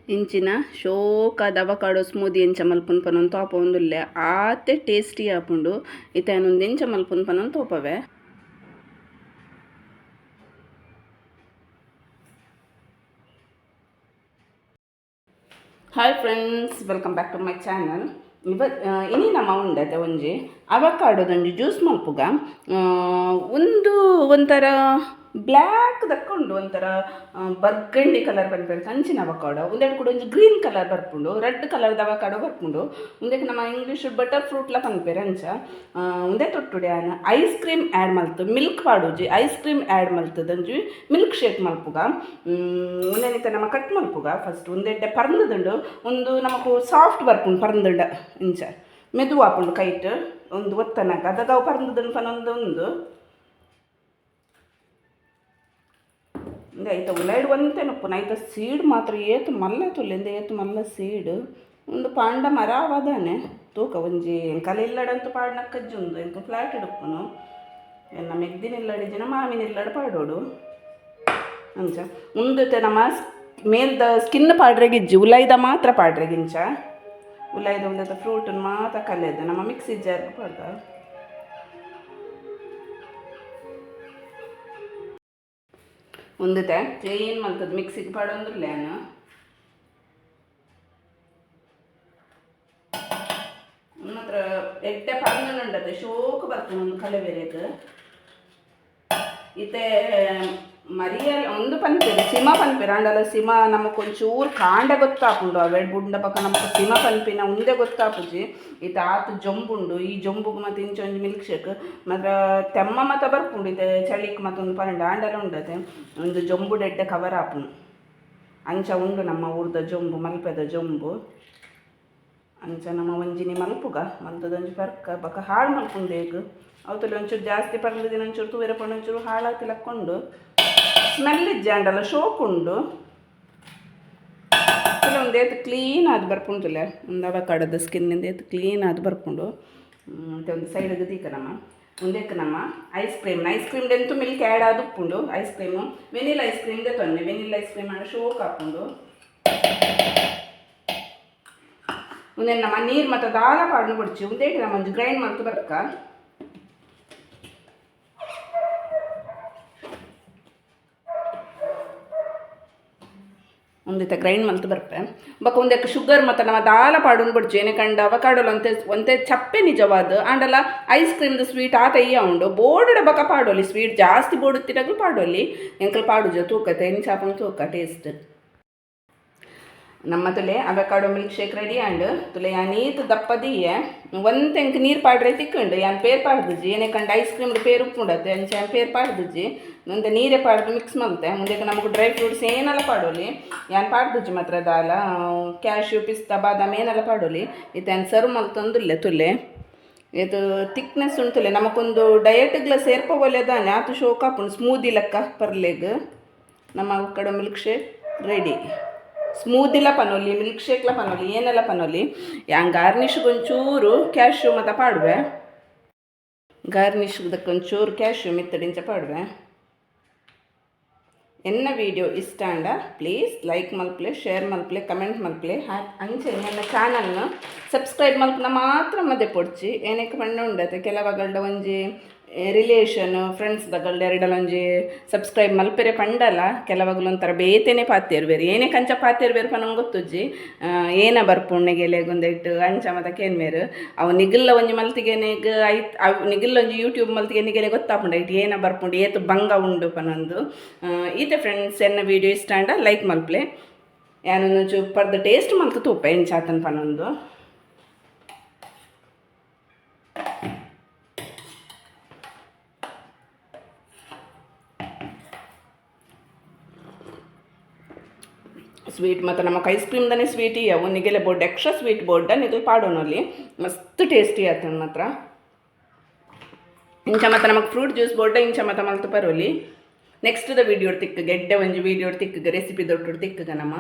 ಇಂಚಿನ ಶೋಕಾದ avocado smoothie ಎಂಚ ಮಲ್ಪುನ್ ಪನೊಂದು ತೋಪ ಒಂದುಲ್ಲೆ ಆತೆ ಟೇಸ್ಟಿ ಆಪುಂಡು ಇತನೊಂದು ಎಂಚ ಮಲ್ಪುನ್ ಪನೊಂದು ತೋಪವೆ. Hi friends, welcome back to my channel. ಇನಿ ನಮ್ಮ ಉಂಡತೆ ಒಂಜಿ ಅವಕಾಡೋದೊಂಜಿ ಜ್ಯೂಸ್ ಮಲ್ಪುಗ ಒಂದು ಒಂಥರ ಬ್ಲ್ಯಾಕ್ ದಕ್ಕೊಂಡು ಒಂಥರ ಬರ್ಗಂಡಿ ಕಲರ್ ಬಂದ್ಬಿಡ್ತು ಕಂಚಿನ ಅವಕಾಡೋ ಒಂದೆರಡು ಕೂಡ ಒಂದು ಗ್ರೀನ್ ಕಲರ್ ಬರ್ಪುಂಡು ರೆಡ್ ಕಲರ್ದ ಅವಕಾಡೋ ಬರ್ಪುಂಡು ಒಂದಕ್ಕೆ ನಮ್ಮ ಇಂಗ್ಲೀಷ್ ಬಟರ್ ಫ್ರೂಟ್ಲ ಪನ್ಪೇರು ಅಂಚ ಒಂದೇ ತೊಟ್ಟುಡೆ ಐಸ್ ಕ್ರೀಮ್ ಆ್ಯಡ್ ಮಲ್ತು ಮಿಲ್ಕ್ ಪಾಡೋಜಿ ಐಸ್ ಕ್ರೀಮ್ ಆ್ಯಡ್ ಮಲ್ತದಂಜಿ ಮಿಲ್ಕ್ ಶೇಕ್ ಮಲ್ಪುಗ ಒಂದೇನಿತ ನಮ್ಮ ಕಟ್ ಮಲ್ಪುಗ ಫಸ್ಟ್ ಒಂದೆಡ್ಡೆ ಪರ್ಂದುಂಡು ಒಂದು ನಮಕು ಸಾಫ್ಟ್ ಬರ್ಪುಂಡು ಪರ್ಂದುಂಡ ಇಂಚ ಮೆದು ಆಪುಂಡು ಕೈಟ್ ಒಂದು ಒತ್ತನಕ ಅದಾಗ ಪರ್ಂದುಂಡು ಪನೊಂದು ಒಂದು ಐತ ಉಲಾಯ್ಡು ಒಂತೆ ನೊಪ್ಪುನ ಐತ ಸೀಡ್ ಮಾತ್ರ ಏತು ಮಲ್ಲ ತುಲ್ಲೆಂದ ಏತು ಮಲ್ಲ ಸೀಡ್ ಒಂದು ಪಾಂಡ ಮರ ಅವದಾನೆ ತೂಕ ಒಂಜಿ ಎಂಕಲ ಇಲ್ಲಡಂತೂ ಪಾಡ್ನಕ್ಕಜ್ಜಿ ಉಂದು ಎಂಕ ಫ್ಲಾಟ್ ಇಡುಪ್ಪುನು ಎನ್ನ ಮೆಗ್ದಿನ ಇಲ್ಲಡಿ ಜನ ಮಾವಿನ ಇಲ್ಲಡ ಪಾಡೋಡು ಅಂಚ ಮುಂದತೆ ನಮ್ಮ ಮೇಲ್ದ ಸ್ಕಿನ್ ಪಾಡ್ರೆಗಿಜ್ಜಿ ಉಲಾಯ್ದ ಮಾತ್ರ ಪಾಡ್ರೆಗಿಂಚ ಉಲಾಯ್ದ ಒಂದದ ಫ್ರೂಟನ್ನು ಮಾತ್ರ ಕಲೆದ ನಮ್ಮ ಮಿಕ್ಸಿ ಜಾರ್ ಪಾಡ್ದ ಒಂದತೆ ಏನು ಮಲ್ತದ ಮಿಕ್ಸಿಗೆ ಪಾಡೊಂದುಲ್ಲೇನು ಮಾತ್ರ ಎಡ್ಡೆ ಪರ್ಂದುಂಡತೆ ಶೋಕ್ ಬರ್ತದೆ ಒಂದು ಕಲೆ ಬೇರೆಗೆ ಇತ್ತೆ ಮರಿಯ ಒಂದು ಪನ್ಪೇರು ಸಿಮ ಪನ್ಪೇರು ಅಂಡಲ ಸಿಮ ನಮಕ್ ಒಂಚೂರು ಕಾಂಡ ಗೊತ್ತಾಪುಂಡು ಅವೆಡ್ ಬುಂಡ ಪಕ್ಕ ನಮಕ್ ಸಿಮ ಪನ್ಪಿನ ಉಂದೆ ಗೊತ್ತಾಪುಜಿ ಈತ ಆತು ಜೊಂಬುಂಡು ಈ ಜೊಂಬುಗು ಮತ್ತು ಇಂಚೊಂಜಿ ಮಿಲ್ಕ್ ಶೇಕ್ ಮಾತ್ರ ತೆಮ್ಮ ಮತ ಬರ್ಪುಂಡು ಇತ್ತೆ ಚಳಿಕ್ ಮತ್ತೊಂದು ಪನ್ನಂಡು ಆಂಡಲ ಉಂಡತೆ ಒಂದು ಜೊಂಬು ಡೆಡ್ಡೆ ಕವರ್ ಆಪುಂಡು ಅಂಚ ಉಂಡು ನಮ್ಮ ಊರ್ದ ಜೊಂಬು ಮಲ್ಪೆದ ಜೊಂಬು ಅಂಚ ನಮ್ಮ ಒಂಜಿನಿ ಮಲ್ಪುಗ ಮಲ್ತದೊಂಜಿ ಪರ್ಕ ಬಕ್ಕ ಹಾಳು ಮಲ್ಪುಂಡು ಈಗ ಅವತ್ತಲ್ಲಿ ಒಂಚೂರು ಜಾಸ್ತಿ ಪರ್ದಿನ ಒಂಚೂರು ತೂವೆರ ಪಂಡು ಒಂಚೂರು ಹಾಳಾಗಿ ತಿಲಕ್ಕೊಂಡು ಸ್ಮೆಲ್ ಇಜ್ಜೆ ಅಂಡಲ್ಲ ಶೋಕ್ ಉಂಡು ಕೆಲವೊಂದು ಏತು ಕ್ಲೀನ್ ಆದ ಬರ್ಪುಂಡುಲೆ ಒಂದು ಅವಕಾಡೋದ ಸ್ಕಿನ್ನಿಂದ ಏತು ಕ್ಲೀನ್ ಆದ ಬರ್ಪುಂಡು ಮತ್ತು ಒಂದು ಸೈಡ್ಗೆ ತೀಕ ನಮ್ಮ ಮುಂದಕ್ಕೆ ನಮ್ಮ ಐಸ್ ಕ್ರೀಮ್ಡೆಂತೂ ಮಿಲ್ಕ್ ಆ್ಯಡ್ ಆದ ಉಪ್ಪುಂಡು ಐಸ್ ಕ್ರೀಮು ವೆನಿಲ್ ಐಸ್ ಕ್ರೀಮ್ದೆ ತೊಂದೆ ವೆನಿಲ್ ಐಸ್ ಕ್ರೀಮ್ ಆಡ ಶೋಕ್ ಹಾಕ್ಕೊಂಡು ಒಂದೇ ನಮ್ಮ ನೀರು ಮತ್ತು ದಾಲ ಪಾಡ್ನು ಕೊಡ್ಚಿ ಒಂದೇಟು ನಮ್ಮ ಒಂದು ಗ್ರೈಂಡ್ ಮಾಡ್ತು ಬರ್ಕ ಒಂದಿತ್ತ ಗ್ರೈಂಡ್ ಮಲ್ತು ಬರ್ಪೆ ಬಕ್ಕ ಒಂದಕ್ಕೆ ಶುಗರ್ ಮತ್ತು ನಮ್ಮ ದಾಲ ಪಾಡೋನು ಬಿಡ್ಚು ಏನೇ ಕಂಡು ಅವಕಾಡೋಲು ಒಂತೆ ಚಪ್ಪೆ ನಿಜವಾದ ಆಂಡಲ ಐಸ್ ಕ್ರೀಮ್ದು ಸ್ವೀಟ್ ಆತ ಇಯ್ಯ ಉಂಡು ಬೋರ್ಡ್ ಬಕ್ಕ ಪಾಡೋಲಿ ಸ್ವೀಟ್ ಜಾಸ್ತಿ ಬೋಡುತ್ತಿರಾಗಲು ಪಾಡೋಲಿ ಎಂಕಲ್ ಪಾಡುಜ ತೂಕತೆ ಇನ್ನು ಚಾಪನ ತೂಕ ಟೇಸ್ಟ್ ನಮ್ಮ ತುಲೆ avocado milkshake ready and ತುಲೆ ನೀತು ದಪ್ಪದಿಯೆ ಒಂದು ಎಂಕ್ ನೀರು ಪಾಡ್ರೆ ತಿಕ್ಕೊಂಡು ಯಾನ್ ಪೇರ್ ಪಾಡ್ದುಜಿ ಏನೇ ಕಂಡು ಐಸ್ ಕ್ರೀಮ್ದು ಪೇರು ಉಪ್ಪುಂಡತ್ತೆ ಅಂಚೆ ಯಾನ್ ಪೇರ್ ಪಾಡ್ದುಜಿ ಮುಂದೆ ನೀರೇ ಪಾಡ್ದು ಮಿಕ್ಸ್ ಮಲ್ತೆ ಮುಂದೆ ನಮಗೆ ಡ್ರೈ ಫ್ರೂಟ್ಸ್ ಏನೆಲ್ಲ ಪಾಡೋಲಿ ಯಾನ್ ಪಾಡ್ದುಜಿ ಮಾತ್ರ ದಾಲ ಕ್ಯಾಶ್ಯೂ ಪಿಸ್ತಾ ಬಾದಾಮ್ ಏನೆಲ್ಲ ಪಾಡೋಲಿ ಇತ್ತೇನು ಸರ್ವ್ ಮಲ್ತೊಂದುಲ್ಲೆ ತುಲೆ ಇದು ತಿಕ್ನೆಸ್ ಉಂಟುಲೆ ನಮಗೊಂದು ಡಯಟ್ಗ್ಲ ಸೇರ್ಪೋಲೆದಾನೆ ಆತು ಶೋಕ್ ಹಾಪುಂಡು ಸ್ಮೂದಿ ಲೆಕ್ಕ ಪರ್ಲೆಗ್ ನಮ್ಮ ಅವಕಾಡೋ ಮಿಲ್ಕ್ ಶೇಕ್ ರೆಡಿ ಸ್ಮೂದಿಲ್ಲ ಪನೋಲಿ ಮಿಲ್ಕ್ ಶೇಕ್ಲ ಪನೋಲಿ ಏನೆಲ್ಲ ಪನೋಲಿ ಯಾಂಗ್ ಗಾರ್ನಿಷ್ಗೆ ಒಂಚೂರು ಕ್ಯಾಶ್ಯೂ ಮತ್ತು ಪಾಡುವೆ ಗಾರ್ನಿಷ್ದಕ್ಕೆ ಒಂಚೂರು ಕ್ಯಾಶ್ಯೂ ಮಿತ್ತಡಿಂಚ ಪಾಡುವೆ ಎನ್ನ ವೀಡಿಯೋ ಇಷ್ಟ ಅಂಡ ಪ್ಲೀಸ್ ಲೈಕ್ ಮಲ್ಪಲೆ ಶೇರ್ ಮಲ್ಪಲೆ ಕಮೆಂಟ್ ಮಲ್ಪಲೆ ಅಂಚೆ ನನ್ನ ಚಾನಲ್ನ ಸಬ್ಸ್ಕ್ರೈಬ್ ಮಲ್ಪನ ಮಾತ್ರ ಮದೆ ಪೊಡ್ಚಿ ಏನಕ್ಕೆ ಪಂಡ ಉಂಡತೆ ಕೆಲವಗಳ್ಡ ಒಂಜಿ ರಿಲೇಷನ್ ಫ್ರೆಂಡ್ಸ್ ದಗಲ್ಡ ಎರಡಲೊಂಜಿ ಸಬ್ಸ್ಕ್ರೈಬ್ ಮಲ್ಪೆರೆ ಪಂಡಲ ಕೆಲವಾಗಲು ಒಂಥರ ಬೇತೆನೆ ಪಾತೇರ್ಬೇರು ಏನೇ ಕಂಚ ಪಾತೇರ್ಬೇರು ಪನಂಗೆ ಗೊತ್ತುಜ್ಜಿ ಏನ ಬರ್ಪುಣ್ಣೆಗೆಲೆ ಗುಂದೆಟ್ಟು ಅಂಚ ಮತ್ತು ಕೇನ್ಮೇರು ಅವು ನಿಗಿಲ್ಲ ಒಂಜಿ ಮಲ್ತಿಗೆನೆಗ್ ಐತ್ ಅವು ನಿಗಿಲ್ಲ ಒಂಜಿ ಯೂಟ್ಯೂಬ್ ಮಲ್ತಿಗೆನಿಗೆಲೆ ಗೊತ್ತಾಪುಂಡು ಐಟ್ ಏನ ಬರ್ಪುಂಡು ಏತು ಬಂಗ ಉಂಡು ಪನೊಂದು ಈತೆ ಫ್ರೆಂಡ್ಸ್ ಎನ್ನ ವೀಡಿಯೋ ಇಷ್ಟ ಅಂಡ ಲೈಕ್ ಮಲ್ಪಲೆ ಯಾನೊಂದು ಚೂಪರ್ದು ಟೇಸ್ಟ್ ಮಲ್ತು ತೂಪ ಎಂಚಾತನ್ ಪನೊಂದು ಸ್ವೀಟ್ ಮತ್ತು ನಮಗೆ ಐಸ್ ಕ್ರೀಮ್ದನೇ ಸ್ವೀಟ್ ಇವು ನಿಗೆಲೆ ಬೋರ್ಡ್ ಎಕ್ಸ್ಟ್ರಾ ಸ್ವೀಟ್ ಬೋರ್ಡ ನಿಗಲ್ ಪಾಡೋನಲ್ಲಿ ಮಸ್ತ್ ಟೇಸ್ಟಿ ಆಯ್ತು ಮಾತ್ರ ಇಂಚ ಮತ್ತು ನಮಗೆ ಫ್ರೂಟ್ ಜ್ಯೂಸ್ ಬೋರ್ಡ ಇಂಚ ಮತ್ತು ಮಲ್ತು ಪರೋಲಿ ನೆಕ್ಸ್ಟ್ ದ ವೀಡಿಯೋ ತಿಕ್ಕಗೆ ಎಡ್ಡೆ ಒಂಜಿ ವೀಡಿಯೋ ತಿಕ್ಕಗೆ ರೆಸಿಪಿ ದೊಡ್ಡ ತಿಕ್ಕಗೆ ನಮ್ಮ